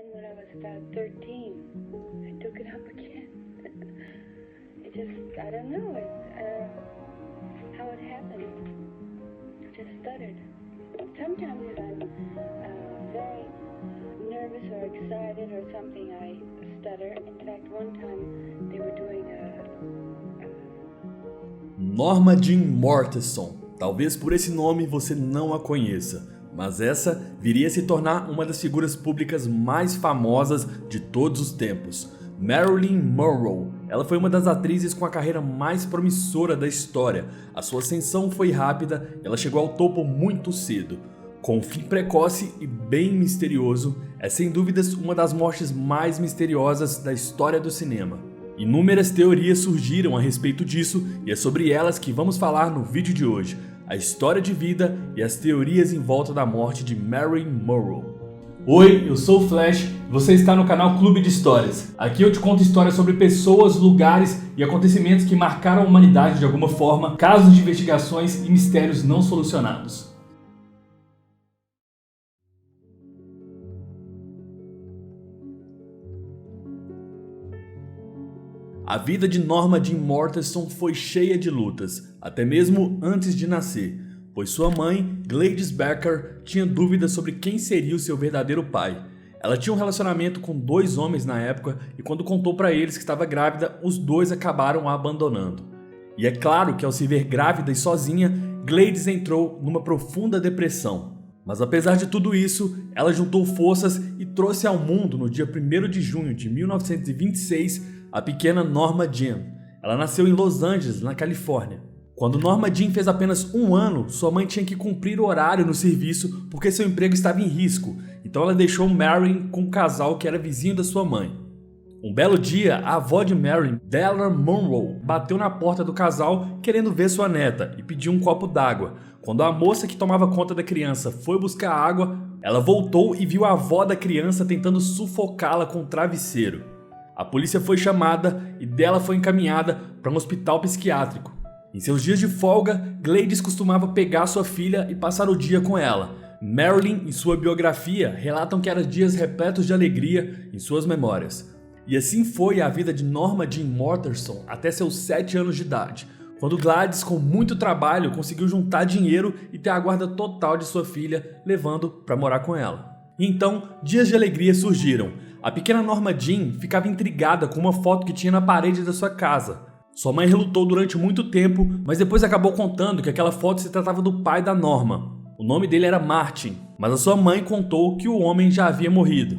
then when I was about 13, I took it up again. I don't know how it happened. I just stuttered. Sometimes if I'm very nervous or excited or something, I stutter. In fact, one time they were doing Norma Jean Mortenson. Talvez por esse nome você não a conheça, mas essa viria a se tornar uma das figuras públicas mais famosas de todos os tempos. Marilyn Monroe. Ela foi uma das atrizes com a carreira mais promissora da história. A sua ascensão foi rápida, ela chegou ao topo muito cedo. Com um fim precoce e bem misterioso, é sem dúvidas uma das mortes mais misteriosas da história do cinema. Inúmeras teorias surgiram a respeito disso e é sobre elas que vamos falar no vídeo de hoje. A história de vida e as teorias em volta da morte de Marilyn Monroe. Oi, eu sou o Flash e você está no canal Clube de Histórias. Aqui eu te conto histórias sobre pessoas, lugares e acontecimentos que marcaram a humanidade de alguma forma, casos de investigações e mistérios não solucionados. A vida de Norma Jean Mortenson foi cheia de lutas, até mesmo antes de nascer, pois sua mãe, Gladys Becker, tinha dúvidas sobre quem seria o seu verdadeiro pai. Ela tinha um relacionamento com 2 homens na época e quando contou para eles que estava grávida, os 2 acabaram a abandonando. E é claro que ao se ver grávida e sozinha, Gladys entrou numa profunda depressão. Mas apesar de tudo isso, ela juntou forças e trouxe ao mundo no dia 1º de junho de 1926 a pequena Norma Jean. Ela nasceu em Los Angeles, na Califórnia. Quando Norma Jean fez apenas 1 ano, sua mãe tinha que cumprir o horário no serviço porque seu emprego estava em risco, então ela deixou Marilyn com um casal que era vizinho da sua mãe. Um belo dia, a avó de Marilyn, Della Monroe, bateu na porta do casal querendo ver sua neta e pediu um copo d'água. Quando a moça que tomava conta da criança foi buscar água, ela voltou e viu a avó da criança tentando sufocá-la com um travesseiro. A polícia foi chamada e Della foi encaminhada para um hospital psiquiátrico. Em seus dias de folga, Gladys costumava pegar sua filha e passar o dia com ela. Marilyn, em sua biografia, relatam que eram dias repletos de alegria em suas memórias. E assim foi a vida de Norma Jean Mortenson até seus 7 anos de idade, quando Gladys, com muito trabalho, conseguiu juntar dinheiro e ter a guarda total de sua filha, levando para morar com ela. E então, dias de alegria surgiram. A pequena Norma Jean ficava intrigada com uma foto que tinha na parede da sua casa. Sua mãe relutou durante muito tempo, mas depois acabou contando que aquela foto se tratava do pai da Norma. O nome dele era Martin, mas a sua mãe contou que o homem já havia morrido.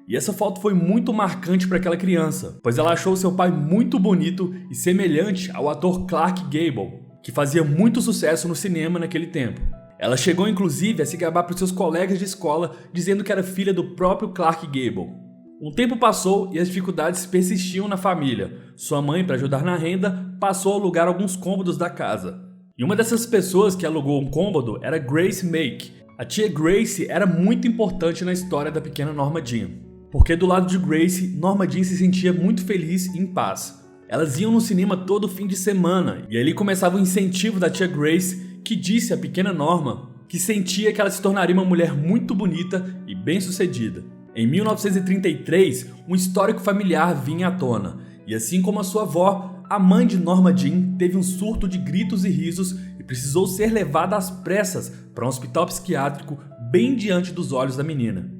E essa foto foi muito marcante para aquela criança, pois ela achou seu pai muito bonito e semelhante ao ator Clark Gable, que fazia muito sucesso no cinema naquele tempo. Ela chegou inclusive a se gabar para os seus colegas de escola, dizendo que era filha do próprio Clark Gable. Um tempo passou e as dificuldades persistiam na família. Sua mãe, para ajudar na renda, passou a alugar alguns cômodos da casa. E uma dessas pessoas que alugou um cômodo era Grace Make. A tia Grace era muito importante na história da pequena Norma Jean, porque do lado de Grace, Norma Jean se sentia muito feliz e em paz. Elas iam no cinema todo fim de semana e ali começava o incentivo da tia Grace, que disse à pequena Norma que sentia que ela se tornaria uma mulher muito bonita e bem-sucedida. Em 1933, um histórico familiar vinha à tona, e assim como a sua avó, a mãe de Norma Jean teve um surto de gritos e risos e precisou ser levada às pressas para um hospital psiquiátrico bem diante dos olhos da menina.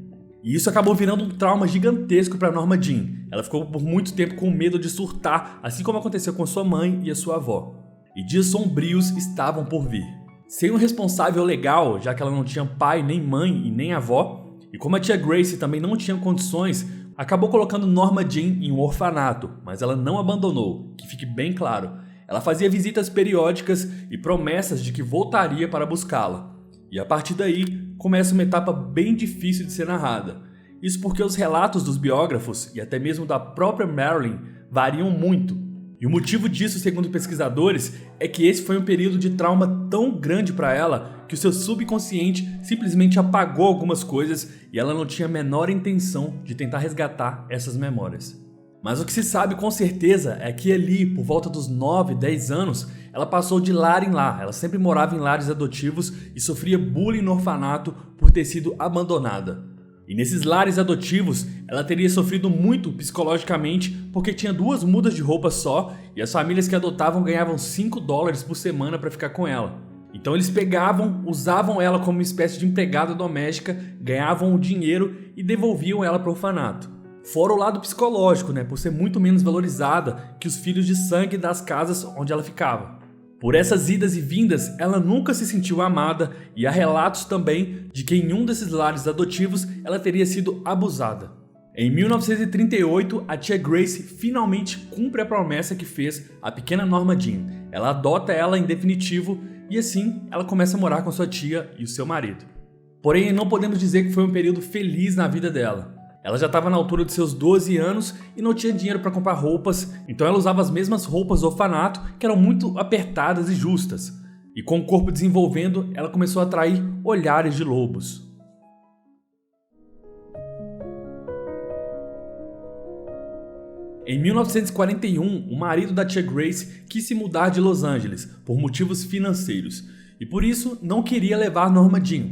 E isso acabou virando um trauma gigantesco para Norma Jean. Ela ficou por muito tempo com medo de surtar, assim como aconteceu com sua mãe e a sua avó. E dias sombrios estavam por vir. Sem um responsável legal, já que ela não tinha pai, nem mãe e nem avó, e como a tia Grace também não tinha condições, acabou colocando Norma Jean em um orfanato, mas ela não abandonou, que fique bem claro. Ela fazia visitas periódicas e promessas de que voltaria para buscá-la. E a partir daí, começa uma etapa bem difícil de ser narrada. Isso porque os relatos dos biógrafos, e até mesmo da própria Marilyn, variam muito. E o motivo disso, segundo pesquisadores, é que esse foi um período de trauma tão grande para ela que o seu subconsciente simplesmente apagou algumas coisas e ela não tinha a menor intenção de tentar resgatar essas memórias. Mas o que se sabe com certeza é que ali, por volta dos 9, 10 anos, ela passou de lar em lar. Ela sempre morava em lares adotivos e sofria bullying no orfanato por ter sido abandonada. E nesses lares adotivos, ela teria sofrido muito psicologicamente porque tinha 2 mudas de roupa só e as famílias que adotavam ganhavam $5 por semana para ficar com ela. Então eles pegavam, usavam ela como uma espécie de empregada doméstica, ganhavam o dinheiro e devolviam ela para o orfanato. Fora o lado psicológico, por ser muito menos valorizada que os filhos de sangue das casas onde ela ficava. Por essas idas e vindas, ela nunca se sentiu amada e há relatos também de que em um desses lares adotivos ela teria sido abusada. Em 1938, a tia Grace finalmente cumpre a promessa que fez à pequena Norma Jean. Ela adota ela em definitivo e assim ela começa a morar com sua tia e o seu marido. Porém, não podemos dizer que foi um período feliz na vida dela. Ela já estava na altura de seus 12 anos e não tinha dinheiro para comprar roupas, então ela usava as mesmas roupas do orfanato, que eram muito apertadas e justas. E com o corpo desenvolvendo, ela começou a atrair olhares de lobos. Em 1941, o marido da tia Grace quis se mudar de Los Angeles por motivos financeiros e por isso não queria levar Norma Jean.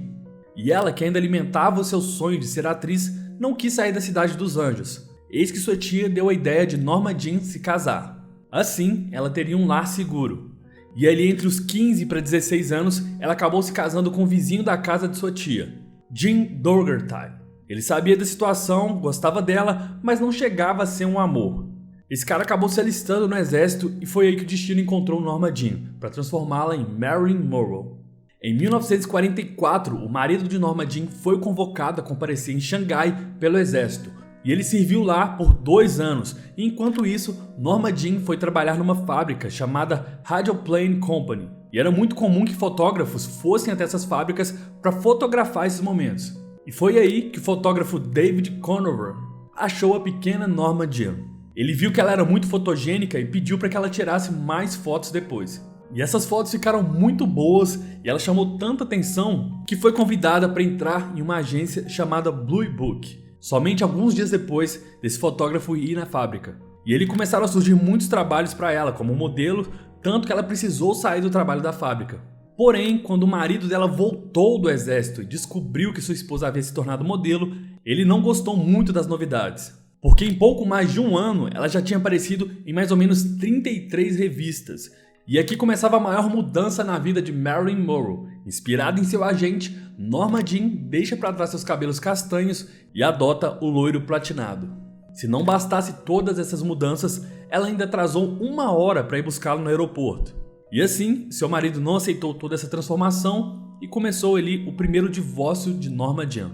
E ela, que ainda alimentava o seu sonho de ser atriz, não quis sair da cidade dos Anjos. Eis que sua tia deu a ideia de Norma Jean se casar. Assim, ela teria um lar seguro. E ali entre os 15 para 16 anos, ela acabou se casando com o vizinho da casa de sua tia, Jim Dougherty. Ele sabia da situação, gostava dela, mas não chegava a ser um amor. Esse cara acabou se alistando no exército e foi aí que o destino encontrou Norma Jean, para transformá-la em Marilyn Monroe. Em 1944, o marido de Norma Jean foi convocado a comparecer em Xangai pelo exército, e ele serviu lá por 2 anos, e enquanto isso, Norma Jean foi trabalhar numa fábrica chamada Radioplane Company, e era muito comum que fotógrafos fossem até essas fábricas para fotografar esses momentos. E foi aí que o fotógrafo David Conover achou a pequena Norma Jean. Ele viu que ela era muito fotogênica e pediu para que ela tirasse mais fotos depois. E essas fotos ficaram muito boas e ela chamou tanta atenção que foi convidada para entrar em uma agência chamada Blue Book, somente alguns dias depois desse fotógrafo ir na fábrica. E ele começaram a surgir muitos trabalhos para ela como modelo, tanto que ela precisou sair do trabalho da fábrica. Porém, quando o marido dela voltou do exército e descobriu que sua esposa havia se tornado modelo, ele não gostou muito das novidades. Porque em pouco mais de 1 ano, ela já tinha aparecido em mais ou menos 33 revistas. E aqui começava a maior mudança na vida de Marilyn Monroe. Inspirada em seu agente, Norma Jean deixa para trás seus cabelos castanhos e adota o loiro platinado. Se não bastasse todas essas mudanças, ela ainda atrasou 1 hora para ir buscá-lo no aeroporto. E assim, seu marido não aceitou toda essa transformação e começou ali o primeiro divórcio de Norma Jean.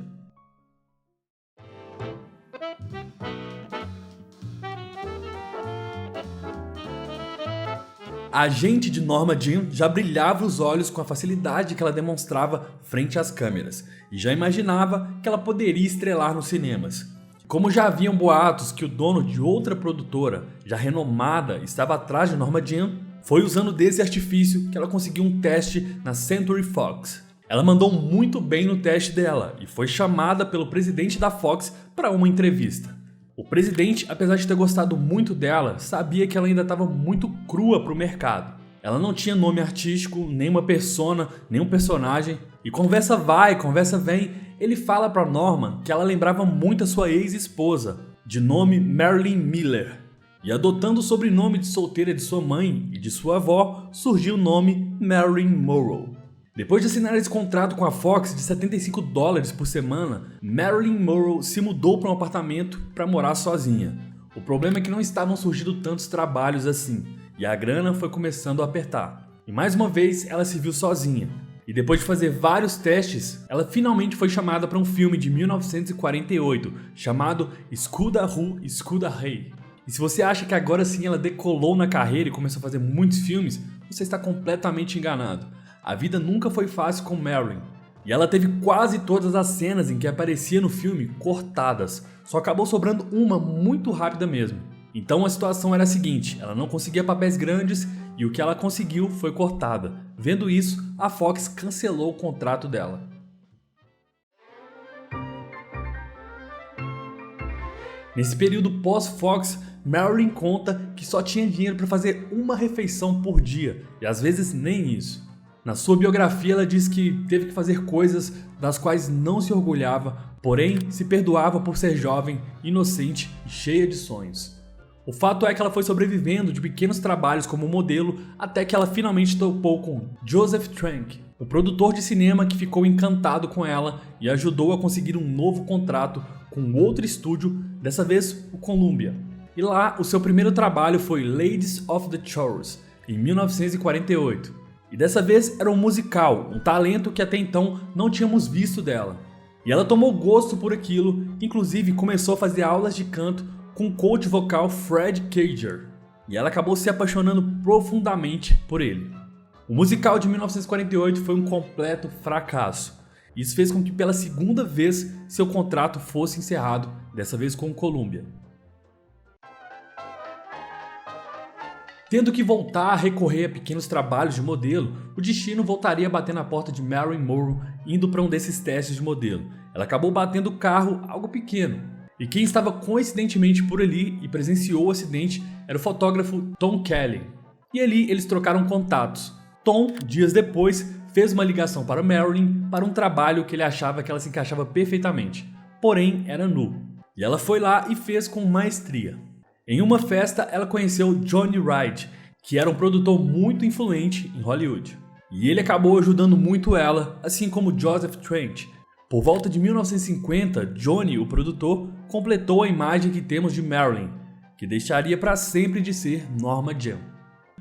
A agente de Norma Jean já brilhava os olhos com a facilidade que ela demonstrava frente às câmeras e já imaginava que ela poderia estrelar nos cinemas. Como já haviam boatos que o dono de outra produtora, já renomada, estava atrás de Norma Jean, foi usando desse artifício que ela conseguiu um teste na Century Fox. Ela mandou muito bem no teste dela e foi chamada pelo presidente da Fox para uma entrevista. O presidente, apesar de ter gostado muito dela, sabia que ela ainda estava muito crua para o mercado. Ela não tinha nome artístico, nem uma persona, nem um personagem. E conversa vai, conversa vem, ele fala para Norma que ela lembrava muito a sua ex-esposa, de nome Marilyn Miller. E adotando o sobrenome de solteira de sua mãe e de sua avó, surgiu o nome Marilyn Monroe. Depois de assinar esse contrato com a Fox de $75 por semana, Marilyn Monroe se mudou para um apartamento para morar sozinha. O problema é que não estavam surgindo tantos trabalhos assim, e a grana foi começando a apertar. E mais uma vez ela se viu sozinha. E depois de fazer vários testes, ela finalmente foi chamada para um filme de 1948, chamado Escuda Ru, Escuda Rei. E se você acha que agora sim ela decolou na carreira e começou a fazer muitos filmes, você está completamente enganado. A vida nunca foi fácil com Marilyn, e ela teve quase todas as cenas em que aparecia no filme cortadas, só acabou sobrando uma muito rápida mesmo. Então a situação era a seguinte, ela não conseguia papéis grandes e o que ela conseguiu foi cortada. Vendo isso, a Fox cancelou o contrato dela. Nesse período pós-Fox, Marilyn conta que só tinha dinheiro para fazer uma refeição por dia, e às vezes nem isso. Na sua biografia, ela diz que teve que fazer coisas das quais não se orgulhava porém se perdoava por ser jovem, inocente e cheia de sonhos. O fato é que ela foi sobrevivendo de pequenos trabalhos como modelo até que ela finalmente topou com Joseph Trank, o produtor de cinema que ficou encantado com ela e ajudou a conseguir um novo contrato com outro estúdio, dessa vez o Columbia. E lá o seu primeiro trabalho foi Ladies of the Chorus, em 1948. E dessa vez era um musical, um talento que até então não tínhamos visto dela. E ela tomou gosto por aquilo, inclusive começou a fazer aulas de canto com o coach vocal Fred Kager, e ela acabou se apaixonando profundamente por ele. O musical de 1948 foi um completo fracasso. Isso fez com que pela segunda vez seu contrato fosse encerrado, dessa vez com o Columbia. Tendo que voltar a recorrer a pequenos trabalhos de modelo, o destino voltaria a bater na porta de Marilyn Monroe indo para um desses testes de modelo. Ela acabou batendo o carro algo pequeno. E quem estava coincidentemente por ali e presenciou o acidente era o fotógrafo Tom Kelly. E ali eles trocaram contatos. Tom, dias depois, fez uma ligação para Marilyn para um trabalho que ele achava que ela se encaixava perfeitamente, porém era nu. E ela foi lá e fez com maestria. Em uma festa, ela conheceu Johnny Wright, que era um produtor muito influente em Hollywood. E ele acabou ajudando muito ela, assim como Joseph Trank. Por volta de 1950, Johnny, o produtor, completou a imagem que temos de Marilyn, que deixaria para sempre de ser Norma Jean.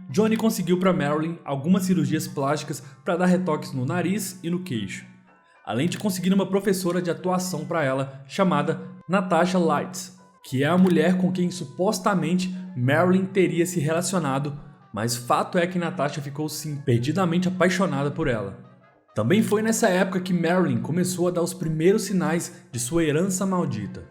Johnny conseguiu para Marilyn algumas cirurgias plásticas para dar retoques no nariz e no queixo, além de conseguir uma professora de atuação para ela chamada Natasha Lights, que é a mulher com quem supostamente Marilyn teria se relacionado, mas fato é que Natasha ficou sim perdidamente apaixonada por ela. Também foi nessa época que Marilyn começou a dar os primeiros sinais de sua herança maldita.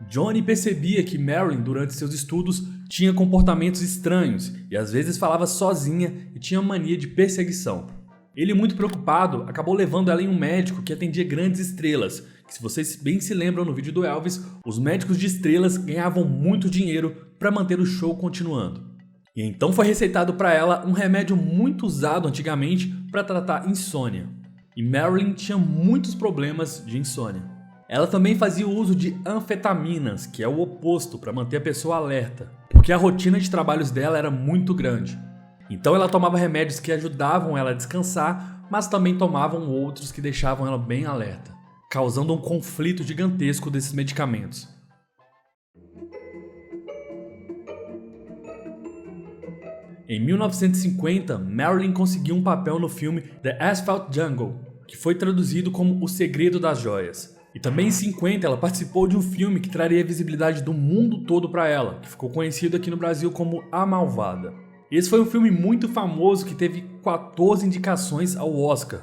Johnny percebia que Marilyn, durante seus estudos, tinha comportamentos estranhos e às vezes falava sozinha e tinha mania de perseguição. Ele, muito preocupado, acabou levando ela em um médico que atendia grandes estrelas, que se vocês bem se lembram no vídeo do Elvis, os médicos de estrelas ganhavam muito dinheiro para manter o show continuando. E então foi receitado para ela um remédio muito usado antigamente para tratar insônia. E Marilyn tinha muitos problemas de insônia. Ela também fazia o uso de anfetaminas, que é o oposto para manter a pessoa alerta, porque a rotina de trabalhos dela era muito grande. Então ela tomava remédios que ajudavam ela a descansar, mas também tomavam outros que deixavam ela bem alerta, causando um conflito gigantesco desses medicamentos. Em 1950, Marilyn conseguiu um papel no filme The Asphalt Jungle, que foi traduzido como O Segredo das Joias. E também em 50 ela participou de um filme que traria visibilidade do mundo todo para ela, que ficou conhecido aqui no Brasil como A Malvada. Esse foi um filme muito famoso que teve 14 indicações ao Oscar.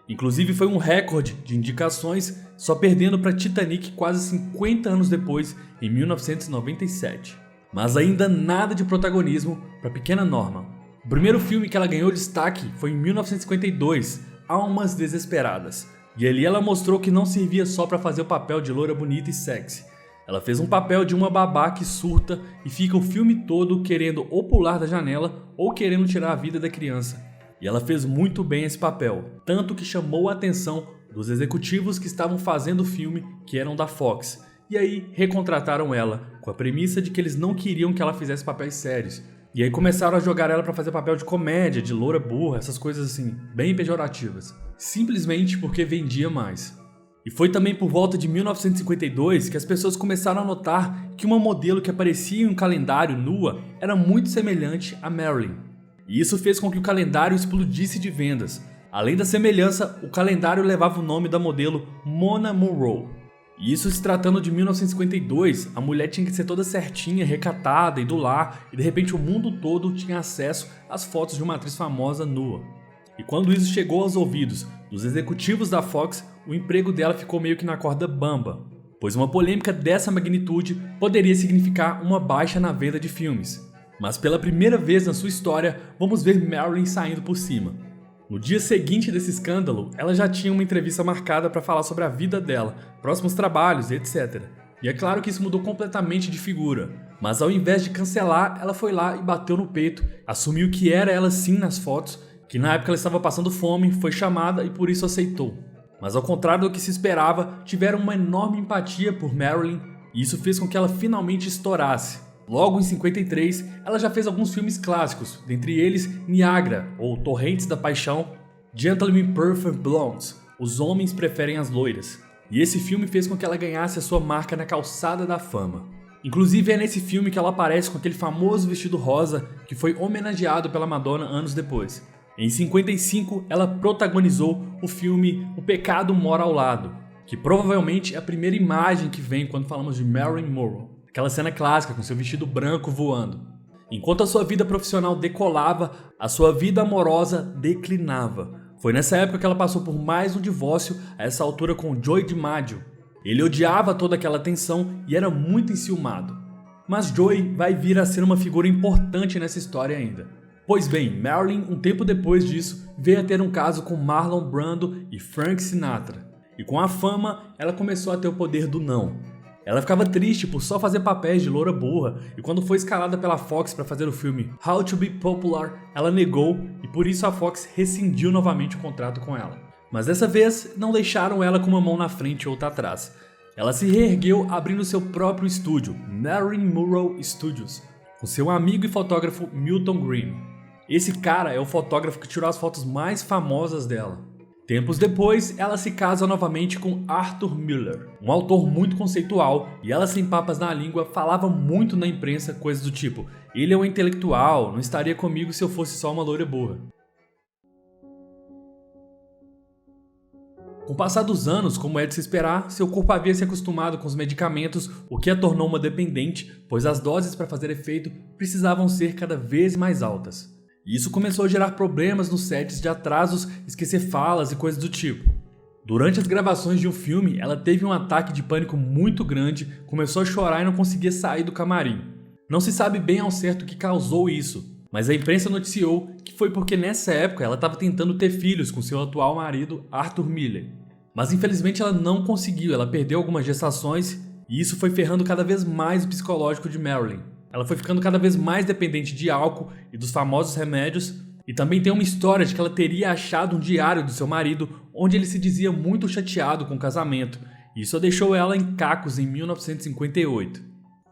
Inclusive foi um recorde de indicações, só perdendo para Titanic quase 50 anos depois, em 1997. Mas ainda nada de protagonismo para a pequena Norma. O primeiro filme que ela ganhou destaque foi em 1952, Almas Desesperadas. E ali ela mostrou que não servia só para fazer o papel de loira bonita e sexy. Ela fez um papel de uma babá que surta e fica o filme todo querendo ou pular da janela ou querendo tirar a vida da criança. E ela fez muito bem esse papel, tanto que chamou a atenção dos executivos que estavam fazendo o filme, que eram da Fox. E aí recontrataram ela, com a premissa de que eles não queriam que ela fizesse papéis sérios. E aí começaram a jogar ela pra fazer papel de comédia, de loura burra, essas coisas assim, bem pejorativas. Simplesmente porque vendia mais. E foi também por volta de 1952 que as pessoas começaram a notar que uma modelo que aparecia em um calendário nua era muito semelhante a Marilyn. E isso fez com que o calendário explodisse de vendas. Além da semelhança, o calendário levava o nome da modelo Mona Monroe. E isso se tratando de 1952, a mulher tinha que ser toda certinha, recatada e do lar, e de repente o mundo todo tinha acesso às fotos de uma atriz famosa nua. E quando isso chegou aos ouvidos dos executivos da Fox, o emprego dela ficou meio que na corda bamba, pois uma polêmica dessa magnitude poderia significar uma baixa na venda de filmes. Mas pela primeira vez na sua história, vamos ver Marilyn saindo por cima. No dia seguinte desse escândalo, ela já tinha uma entrevista marcada para falar sobre a vida dela, próximos trabalhos e etc. E é claro que isso mudou completamente de figura, mas ao invés de cancelar, ela foi lá e bateu no peito, assumiu que era ela sim nas fotos, que na época ela estava passando fome, foi chamada e por isso aceitou. Mas ao contrário do que se esperava, tiveram uma enorme empatia por Marilyn e isso fez com que ela finalmente estourasse. Logo em 53, ela já fez alguns filmes clássicos, dentre eles Niagara, ou Torrentes da Paixão, Gentlemen Prefer Blondes, Os Homens Preferem as Loiras. E esse filme fez com que ela ganhasse a sua marca na calçada da fama. Inclusive é nesse filme que ela aparece com aquele famoso vestido rosa que foi homenageado pela Madonna anos depois. Em 55, ela protagonizou o filme O Pecado Mora ao Lado, que provavelmente é a primeira imagem que vem quando falamos de Marilyn Monroe. Aquela cena clássica com seu vestido branco voando. Enquanto a sua vida profissional decolava, a sua vida amorosa declinava. Foi nessa época que ela passou por mais um divórcio, a essa altura com Joey DiMaggio. Ele odiava toda aquela tensão e era muito enciumado. Mas Joey vai vir a ser uma figura importante nessa história ainda. Pois bem, Marilyn, um tempo depois disso, veio a ter um caso com Marlon Brando e Frank Sinatra. E com a fama, ela começou a ter o poder do não. Ela ficava triste por só fazer papéis de loura burra, e quando foi escalada pela Fox para fazer o filme How to Be Popular, ela negou e por isso a Fox rescindiu novamente o contrato com ela. Mas dessa vez não deixaram ela com uma mão na frente e outra atrás. Ela se reergueu abrindo seu próprio estúdio, Marilyn Monroe Studios, com seu amigo e fotógrafo Milton Green. Esse cara é o fotógrafo que tirou as fotos mais famosas dela. Tempos depois, ela se casa novamente com Arthur Miller, um autor muito conceitual, e ela sem papas na língua falava muito na imprensa coisas do tipo: ele é um intelectual, não estaria comigo se eu fosse só uma loira burra. Com o passar dos anos, como é de se esperar, seu corpo havia se acostumado com os medicamentos, o que a tornou uma dependente, pois as doses para fazer efeito precisavam ser cada vez mais altas. E isso começou a gerar problemas nos sets de atrasos, esquecer falas e coisas do tipo. Durante as gravações de um filme, ela teve um ataque de pânico muito grande, começou a chorar e não conseguia sair do camarim. Não se sabe bem ao certo o que causou isso, mas a imprensa noticiou que foi porque nessa época ela estava tentando ter filhos com seu atual marido, Arthur Miller. Mas infelizmente ela não conseguiu, ela perdeu algumas gestações e isso foi ferrando cada vez mais o psicológico de Marilyn. Ela foi ficando cada vez mais dependente de álcool e dos famosos remédios, e também tem uma história de que ela teria achado um diário do seu marido onde ele se dizia muito chateado com o casamento, e isso a deixou ela em cacos em 1958.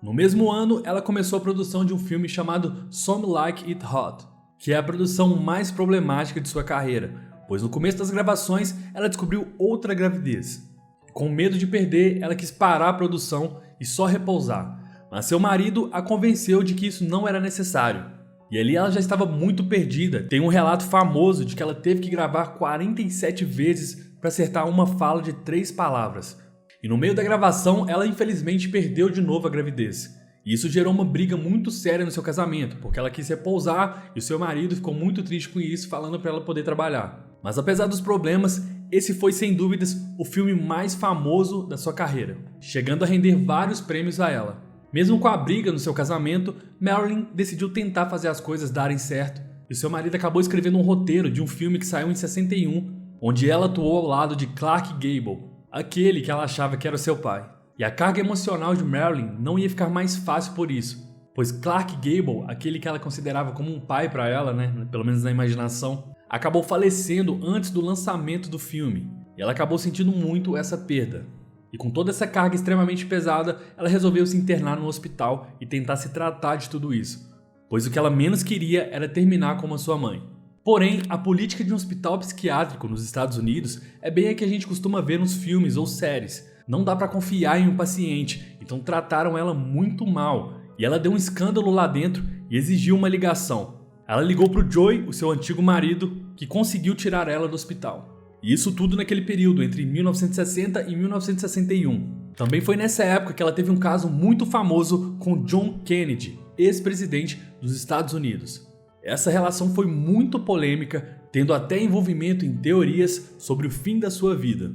No mesmo ano, ela começou a produção de um filme chamado Some Like It Hot, que é a produção mais problemática de sua carreira, pois no começo das gravações ela descobriu outra gravidez. Com medo de perder, ela quis parar a produção e só repousar. Mas seu marido a convenceu de que isso não era necessário. E ali ela já estava muito perdida. Tem um relato famoso de que ela teve que gravar 47 vezes para acertar uma fala de 3 palavras. E no meio da gravação, ela infelizmente perdeu de novo a gravidez. E isso gerou uma briga muito séria no seu casamento, porque ela quis repousar e o seu marido ficou muito triste com isso, falando para ela poder trabalhar. Mas apesar dos problemas, esse foi sem dúvidas o filme mais famoso da sua carreira, chegando a render vários prêmios a ela. Mesmo com a briga no seu casamento, Marilyn decidiu tentar fazer as coisas darem certo, e seu marido acabou escrevendo um roteiro de um filme que saiu em 61, onde ela atuou ao lado de Clark Gable, aquele que ela achava que era o seu pai. E a carga emocional de Marilyn não ia ficar mais fácil por isso, pois Clark Gable, aquele que ela considerava como um pai para ela, pelo menos na imaginação, acabou falecendo antes do lançamento do filme, e ela acabou sentindo muito essa perda. E com toda essa carga extremamente pesada, ela resolveu se internar no hospital e tentar se tratar de tudo isso, pois o que ela menos queria era terminar como a sua mãe. Porém, a política de um hospital psiquiátrico nos Estados Unidos é bem a que a gente costuma ver nos filmes ou séries. Não dá pra confiar em um paciente, então trataram ela muito mal, e ela deu um escândalo lá dentro e exigiu uma ligação. Ela ligou pro Joey, o seu antigo marido, que conseguiu tirar ela do hospital. E isso tudo naquele período, entre 1960 e 1961. Também foi nessa época que ela teve um caso muito famoso com John Kennedy, ex-presidente dos Estados Unidos. Essa relação foi muito polêmica, tendo até envolvimento em teorias sobre o fim da sua vida.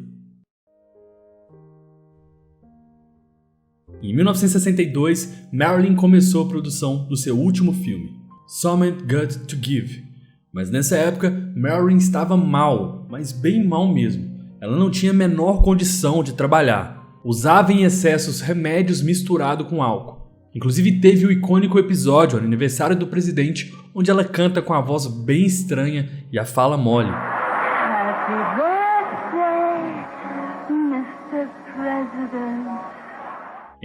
Em 1962, Marilyn começou a produção do seu último filme, Something Got to Give. Mas nessa época, Marilyn estava mal, mas bem mal mesmo. Ela não tinha a menor condição de trabalhar. Usava em excessos remédios misturado com álcool. Inclusive teve o icônico episódio, no aniversário do presidente, onde ela canta com a voz bem estranha e a fala mole. Happy birthday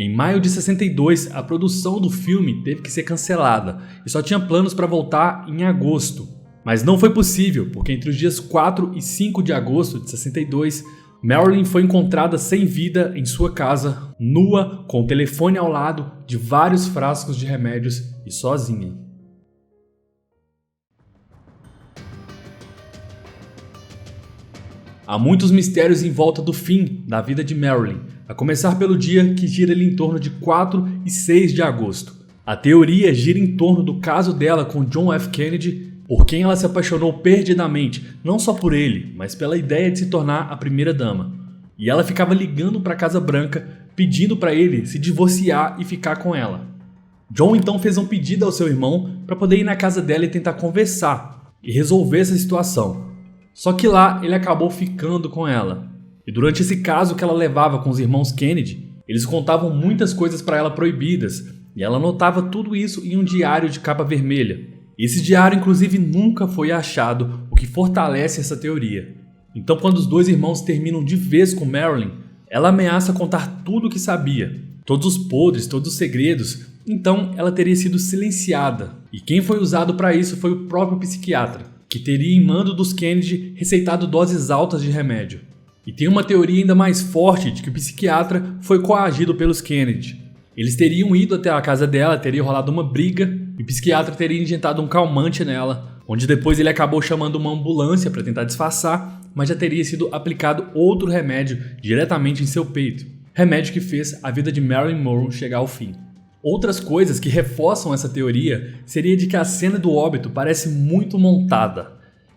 Em maio de 62, a produção do filme teve que ser cancelada e só tinha planos para voltar em agosto. Mas não foi possível, porque entre os dias 4 e 5 de agosto de 62, Marilyn foi encontrada sem vida em sua casa, nua, com o telefone ao lado de vários frascos de remédios e sozinha. Há muitos mistérios em volta do fim da vida de Marilyn, a começar pelo dia que gira ali em torno de 4 e 6 de agosto. A teoria gira em torno do caso dela com John F. Kennedy, por quem ela se apaixonou perdidamente, não só por ele, mas pela ideia de se tornar a primeira-dama. E ela ficava ligando para a Casa Branca, pedindo para ele se divorciar e ficar com ela. John então fez um pedido ao seu irmão para poder ir na casa dela e tentar conversar e resolver essa situação. Só que lá ele acabou ficando com ela. E durante esse caso que ela levava com os irmãos Kennedy, eles contavam muitas coisas para ela proibidas, e ela anotava tudo isso em um diário de capa vermelha. Esse diário inclusive nunca foi achado, o que fortalece essa teoria. Então quando os dois irmãos terminam de vez com Marilyn, ela ameaça contar tudo o que sabia, todos os podres, todos os segredos. Então ela teria sido silenciada, e quem foi usado para isso foi o próprio psiquiatra, que teria em mando dos Kennedy receitado doses altas de remédio. E tem uma teoria ainda mais forte de que o psiquiatra foi coagido pelos Kennedy. Eles teriam ido até a casa dela, teria rolado uma briga, e o psiquiatra teria injetado um calmante nela, onde depois ele acabou chamando uma ambulância para tentar disfarçar, mas já teria sido aplicado outro remédio diretamente em seu peito. Remédio que fez a vida de Marilyn Monroe chegar ao fim. Outras coisas que reforçam essa teoria seria de que a cena do óbito parece muito montada.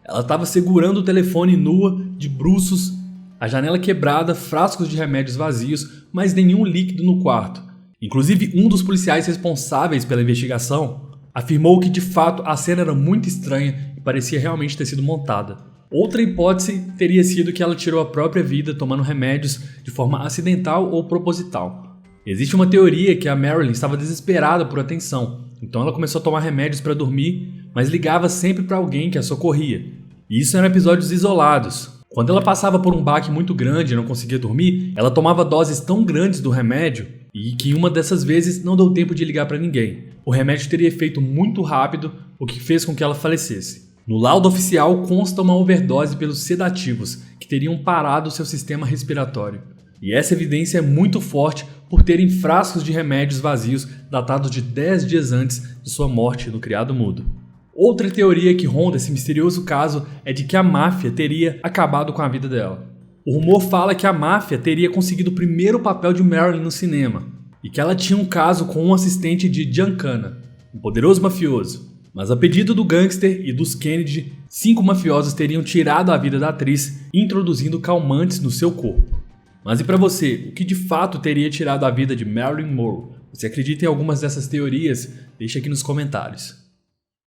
Ela estava segurando o telefone nua, de bruços, a janela quebrada, frascos de remédios vazios, mas nenhum líquido no quarto. Inclusive, um dos policiais responsáveis pela investigação afirmou que de fato a cena era muito estranha e parecia realmente ter sido montada. Outra hipótese teria sido que ela tirou a própria vida tomando remédios de forma acidental ou proposital. Existe uma teoria que a Marilyn estava desesperada por atenção, então ela começou a tomar remédios para dormir, mas ligava sempre para alguém que a socorria. E isso eram episódios isolados. Quando ela passava por um baque muito grande e não conseguia dormir, ela tomava doses tão grandes do remédio e que uma dessas vezes não deu tempo de ligar para ninguém. O remédio teria efeito muito rápido, o que fez com que ela falecesse. No laudo oficial consta uma overdose pelos sedativos, que teriam parado seu sistema respiratório. E essa evidência é muito forte por terem frascos de remédios vazios datados de 10 dias antes de sua morte no criado mudo. Outra teoria que ronda esse misterioso caso é de que a máfia teria acabado com a vida dela. O rumor fala que a máfia teria conseguido o primeiro papel de Marilyn no cinema e que ela tinha um caso com um assistente de Giancana, um poderoso mafioso. Mas a pedido do gangster e dos Kennedy, 5 mafiosos teriam tirado a vida da atriz, introduzindo calmantes no seu corpo. Mas e para você, o que de fato teria tirado a vida de Marilyn Monroe? Você acredita em algumas dessas teorias? Deixa aqui nos comentários.